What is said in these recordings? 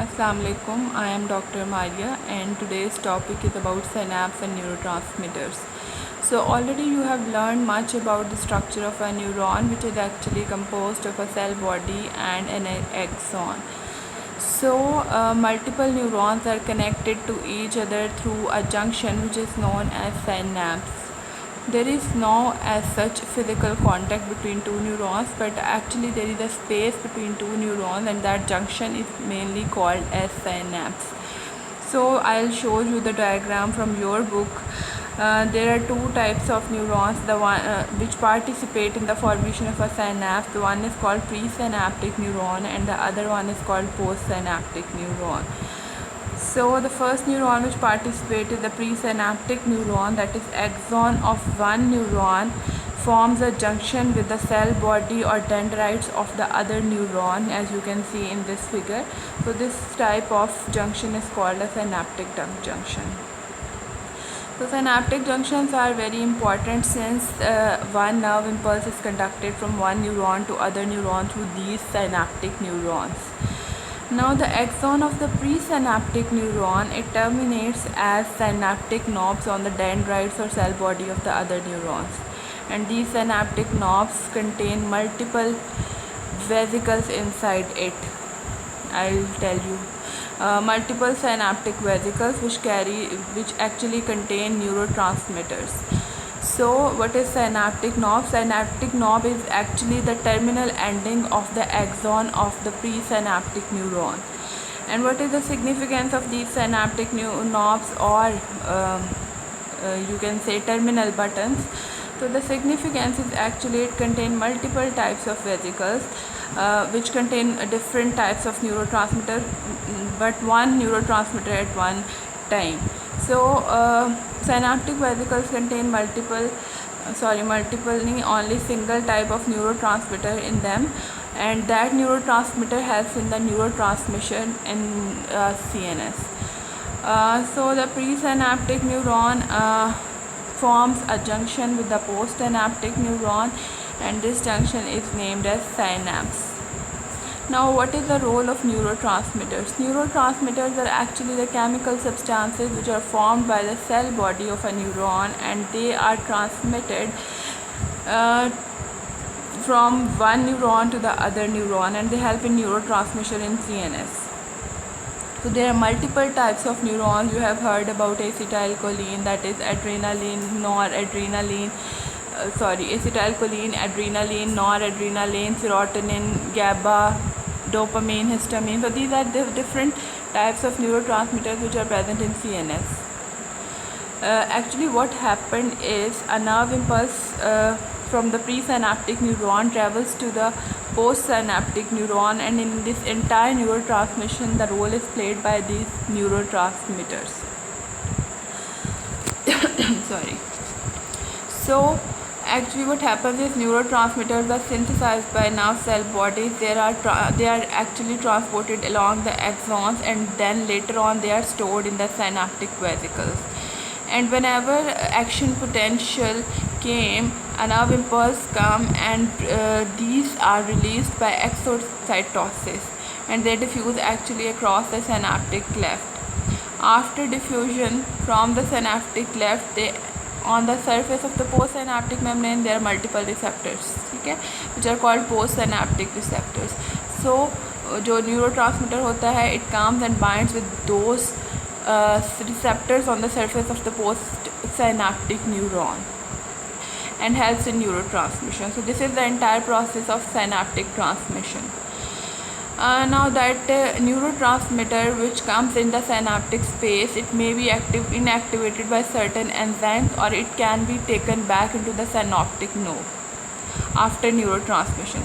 Assalamu alaikum. I am Dr. Maria and today's topic is about synapse and neurotransmitters. So already you have learned much about the structure of a neuron, which is actually composed of a cell body and an axon. So multiple neurons are connected to each other through a junction which is known as synapse. There is no as such physical contact between two neurons, but actually there is a space between two neurons, and that junction is mainly called as synapse. So I'll show you the diagram from your book. There are two types of neurons, the one which participate in the formation of a synapse. The one is called presynaptic neuron and the other one is called postsynaptic neuron. So the first neuron which participates is the presynaptic neuron, that is axon of one neuron forms a junction with the cell body or dendrites of the other neuron, as you can see in this figure. So this type of junction is called a synaptic junction. So synaptic junctions are very important since one nerve impulse is conducted from one neuron to other neuron through these synaptic neurons. Now the axon of the presynaptic neuron, it terminates as synaptic knobs on the dendrites or cell body of the other neurons, and these synaptic knobs contain multiple vesicles inside it. I'll tell you. Multiple synaptic vesicles which actually contain neurotransmitters. So what is synaptic knob? Synaptic knob is actually the terminal ending of the axon of the presynaptic neuron. And what is the significance of these synaptic knobs, or you can say terminal buttons? So the significance is actually it contains multiple types of vesicles which contain different types of neurotransmitter, but one neurotransmitter at one time. So synaptic vesicles contain multiple only single type of neurotransmitter in them, and that neurotransmitter helps in the neurotransmission in CNS. So the presynaptic neuron forms a junction with the postsynaptic neuron, and this junction is named as synapse. Now what is the role of neurotransmitters? Neurotransmitters are actually the chemical substances which are formed by the cell body of a neuron, and they are transmitted from one neuron to the other neuron, and they help in neurotransmission in CNS. So there are multiple types of neurons. You have heard about acetylcholine, that is adrenaline, noradrenaline, acetylcholine, adrenaline, noradrenaline, serotonin, GABA, dopamine, histamine. So these are the different types of neurotransmitters which are present in CNS. Actually what happened is a nerve impulse from the presynaptic neuron travels to the postsynaptic neuron, and in this entire neurotransmission the role is played by these neurotransmitters. Sorry. So actually what happens is neurotransmitters are synthesized by nerve cell bodies. They are actually transported along the axons, and then later on they are stored in the synaptic vesicles. And whenever action potential came, a nerve impulse come, and these are released by exocytosis, and they diffuse actually across the synaptic cleft. After diffusion from the synaptic cleft, on the surface of the postsynaptic membrane there are multiple receptors, okay, which are called postsynaptic receptors. So जो neurotransmitter होता है, it comes and binds with those receptors on the surface of the postsynaptic neuron and helps in neurotransmission. So this is the entire process of synaptic transmission. Now that neurotransmitter which comes in the synaptic space, it may be inactivated by certain enzymes, or it can be taken back into the synaptic node after neurotransmission.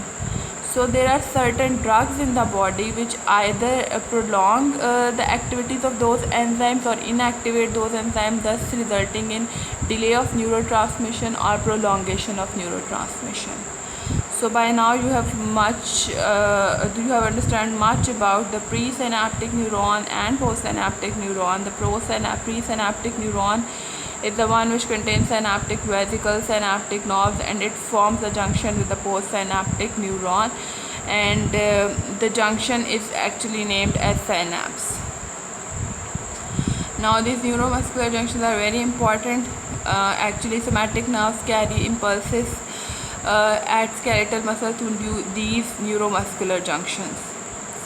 So there are certain drugs in the body which either prolong the activities of those enzymes or inactivate those enzymes, thus resulting in delay of neurotransmission or prolongation of neurotransmission. So by now you have understand much about the presynaptic neuron and postsynaptic neuron. The presynaptic neuron is the one which contains synaptic vesicles, synaptic knobs, and it forms a junction with the postsynaptic neuron. and the junction is actually named as synapse. Now these neuromuscular junctions are very important. Actually somatic nerves carry impulses at skeletal muscle through these neuromuscular junctions.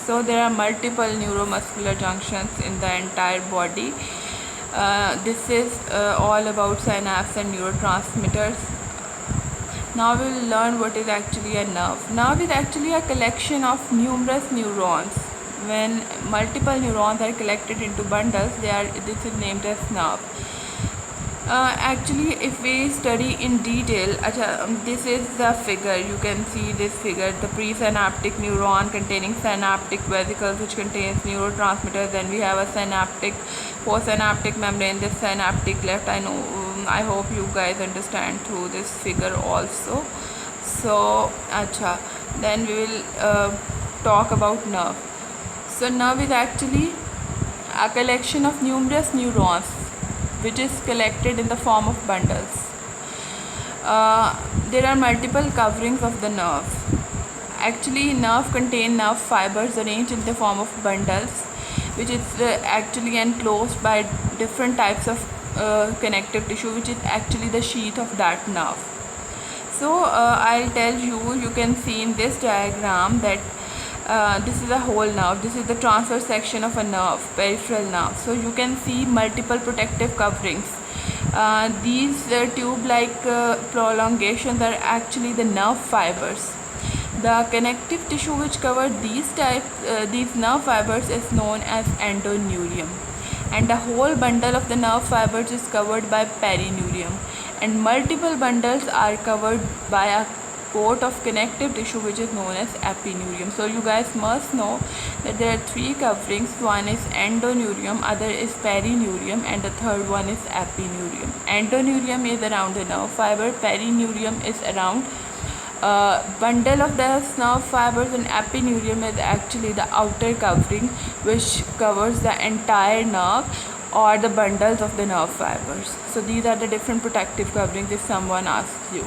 So there are multiple neuromuscular junctions in the entire body. This is all about synapse and neurotransmitters. Now we will learn what is actually a nerve. Nerve is actually a collection of numerous neurons. When multiple neurons are collected into bundles, this is named as nerve. Actually, if we study in detail, this is the figure. You can see this figure, the presynaptic neuron containing synaptic vesicles which contains neurotransmitters. Then we have a synaptic, postsynaptic membrane, this synaptic cleft. I hope you guys understand through this figure also. So, then we will talk about nerve. So nerve is actually a collection of numerous neurons which is collected in the form of bundles. There are multiple coverings of the nerve. Actually, nerve contain nerve fibers arranged in the form of bundles, which is actually enclosed by different types of connective tissue, which is actually the sheath of that nerve. So I'll tell you, you can see in this diagram that this is a whole nerve. This is the transverse section of a nerve, peripheral nerve. So you can see multiple protective coverings. These tube-like prolongations are actually the nerve fibers. The connective tissue which covers these nerve fibers is known as endoneurium, and the whole bundle of the nerve fibers is covered by perineurium, and multiple bundles are covered by a coat of connective tissue which is known as epineurium. So you guys must know that there are three coverings. One is endoneurium, other is perineurium, and the third one is epineurium. Endoneurium is around the nerve fiber, perineurium is around bundle of the nerve fibers, and epineurium is actually the outer covering which covers the entire nerve or the bundles of the nerve fibers. So these are the different protective coverings if someone asks you.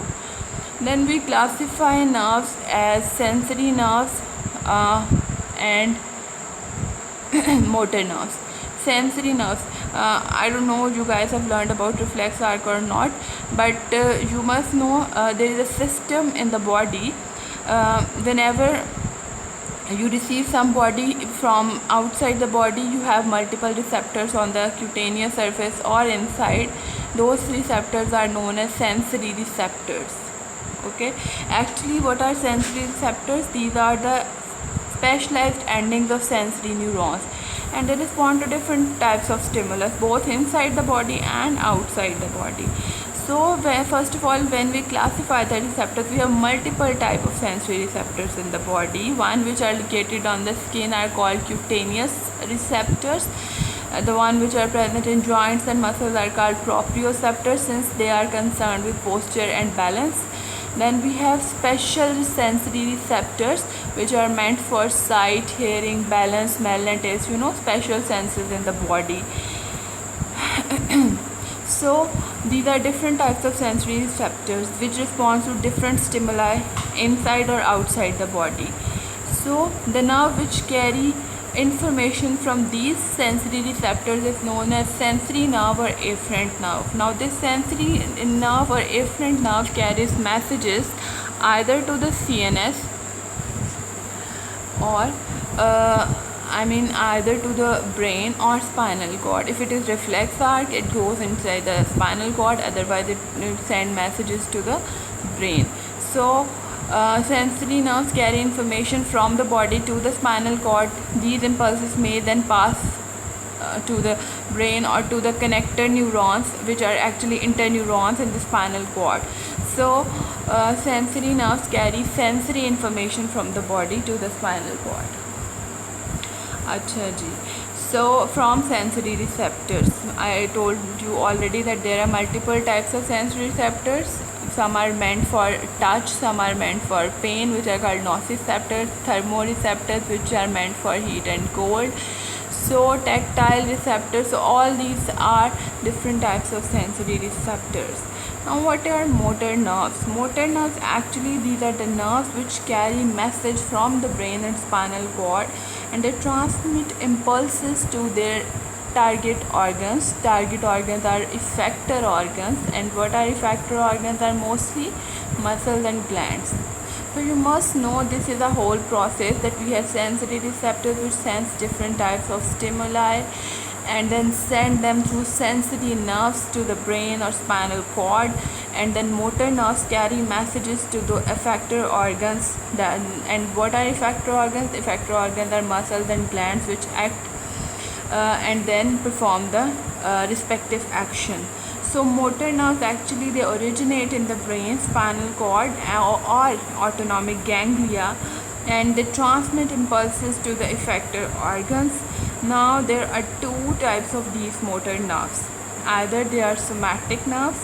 Then we classify nerves as sensory nerves and motor nerves. Sensory nerves, I don't know you guys have learned about reflex arc or not, but you must know there is a system in the body. Whenever you receive somebody from outside the body, you have multiple receptors on the cutaneous surface or inside. Those receptors are known as sensory receptors. Okay, actually what are sensory receptors? These are the specialized endings of sensory neurons, and they respond to different types of stimulus both inside the body and outside the body. So first of all, when we classify the receptors, we have multiple types of sensory receptors in the body. One which are located on the skin are called cutaneous receptors. The one which are present in joints and muscles are called proprioceptors, since they are concerned with posture and balance. Then we have special sensory receptors which are meant for sight, hearing, balance, smell and taste, special senses in the body. So these are different types of sensory receptors which respond to different stimuli inside or outside the body. So the nerve which carry information from these sensory receptors is known as sensory nerve or afferent nerve. Now this sensory nerve or afferent nerve carries messages either to the CNS or either to the brain or spinal cord. If it is reflex arc, it goes inside the spinal cord, otherwise it sends messages to the brain. So sensory nerves carry information from the body to the spinal cord. These impulses may then pass to the brain or to the connector neurons, which are actually interneurons in the spinal cord. So sensory nerves carry sensory information from the body to the spinal cord. So from sensory receptors, I told you already that there are multiple types of sensory receptors. Some are meant for touch, some are meant for pain, which are called nociceptors, thermoreceptors, which are meant for heat and cold, so tactile receptors. So all these are different types of sensory receptors. Now, what are motor nerves? Motor nerves, actually these are the nerves which carry message from the brain and spinal cord, and they transmit impulses to their target organs. Target organs are effector organs, and what are effector organs are mostly muscles and glands. So you must know this is a whole process, that we have sensory receptors which sense different types of stimuli and then send them through sensory nerves to the brain or spinal cord, and then motor nerves carry messages to the effector organs. And what are effector organs? Effector organs are muscles and glands which act and then perform the respective action. So motor nerves, actually they originate in the brain, spinal cord or autonomic ganglia, and they transmit impulses to the effector organs. Now there are two types of these motor nerves. Either they are somatic nerves.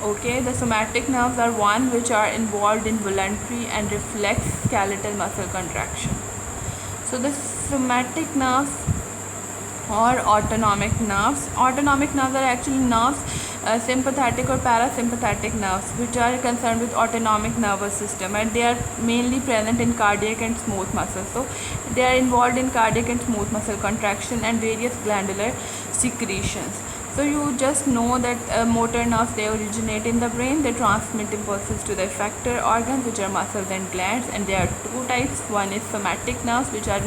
Okay, the somatic nerves are one which are involved in voluntary and reflex skeletal muscle contraction. So the somatic nerves or autonomic nerves. Autonomic nerves are actually nerves, sympathetic or parasympathetic nerves, which are concerned with autonomic nervous system, and they are mainly present in cardiac and smooth muscles. So they are involved in cardiac and smooth muscle contraction and various glandular secretions. So you just know that motor nerves, they originate in the brain. They transmit impulses to the effector organs, which are muscles and glands, and there are two types. One is somatic nerves, which are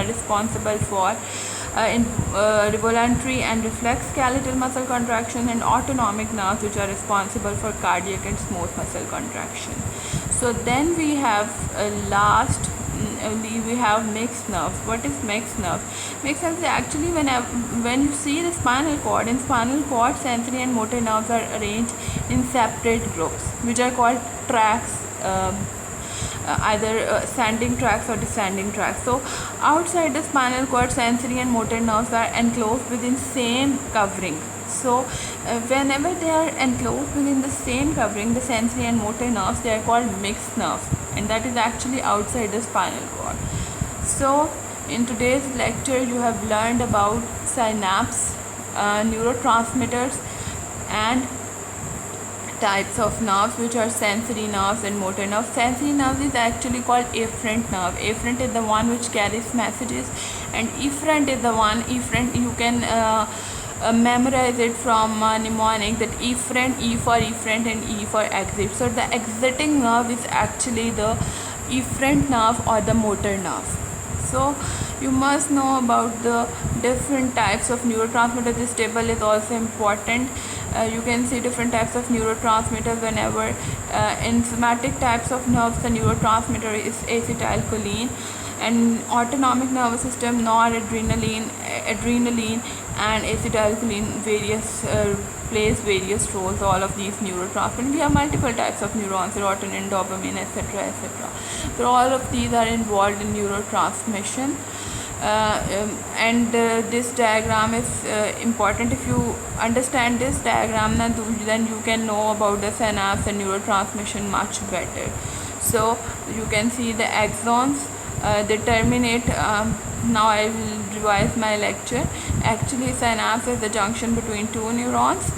responsible for voluntary and reflex skeletal muscle contraction, and autonomic nerves, which are responsible for cardiac and smooth muscle contraction. So then we have we have mixed nerves. What is mixed nerves? Mixed nerves is actually when you see the spinal cord. In spinal cord, sensory and motor nerves are arranged in separate groups, which are called tracts. Either ascending tracts or descending tracts. So outside the spinal cord, sensory and motor nerves are enclosed within same covering. So whenever they are enclosed within the same covering, the sensory and motor nerves, they are called mixed nerves, and that is actually outside the spinal cord. So in today's lecture you have learned about synapse, neurotransmitters, and types of nerves, which are sensory nerves and motor nerves. Sensory nerves is actually called afferent nerve. Afferent is the one which carries messages, and efferent is the one, efferent you can memorize it from mnemonic, that efferent, E for efferent and E for exit. So the exiting nerve is actually the efferent nerve or the motor nerve. So you must know about the different types of neurotransmitters. This table is also important. You can see different types of neurotransmitters whenever in somatic types of nerves the neurotransmitter is acetylcholine, and autonomic nervous system noradrenaline, adrenaline and acetylcholine plays various roles. All of these neurotransmitters, we have multiple types of neurons, serotonin, dopamine, etc., etc. So all of these are involved in neurotransmission. This diagram is important. If you understand this diagram, then you can know about the synapse and neurotransmission much better. So you can see the axons, they terminate. Now I will revise my lecture. Actually, synapse is the junction between two neurons.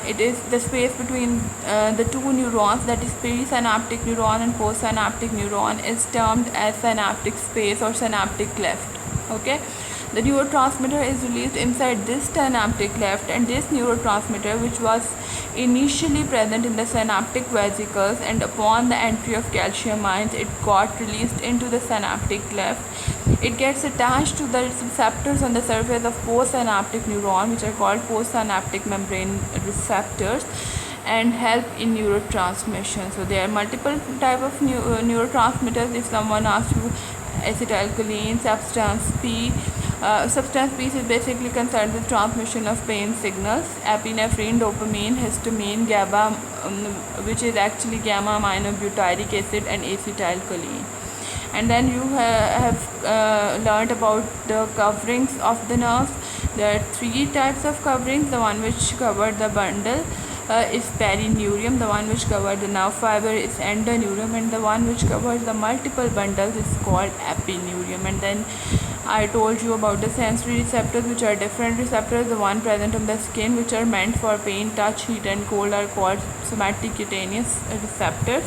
It is the space between the two neurons, that is presynaptic neuron and postsynaptic neuron, is termed as synaptic space or synaptic cleft. Okay, the neurotransmitter is released inside this synaptic cleft, and this neurotransmitter, which was initially present in the synaptic vesicles, and upon the entry of calcium ions, it got released into the synaptic cleft. It gets attached to the receptors on the surface of postsynaptic neuron, which are called postsynaptic membrane receptors, and help in neurotransmission. So there are multiple type of neurotransmitters. If someone asks you acetylcholine, substance P. Substance P is basically concerned with transmission of pain signals. Epinephrine, dopamine, histamine, GABA, which is actually gamma aminobutyric acid, and acetylcholine. And then you have learned about the coverings of the nerves. There are three types of coverings. The one which cover the bundle is perineurium, the one which covers the nerve fiber is endoneurium, and the one which covers the multiple bundles is called epineurium. And then I told you about the sensory receptors, which are different receptors. The one present on the skin, which are meant for pain, touch, heat and cold, are called somatic cutaneous receptors,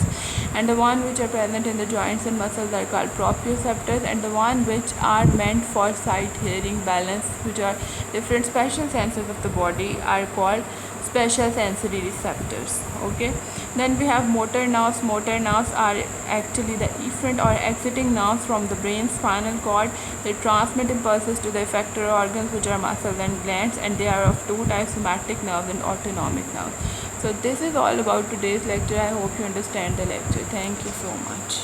and the one which are present in the joints and muscles are called proprioceptors, and the one which are meant for sight, hearing, balance, which are different special senses of the body, are called special sensory receptors. Okay, then we have motor nerves. Motor nerves are actually the efferent or exiting nerves from the brain spinal cord. They transmit impulses to the effector organs, which are muscles and glands, and they are of two types: somatic nerves and autonomic nerves. So this is all about today's lecture. I hope you understand the lecture. Thank you so much.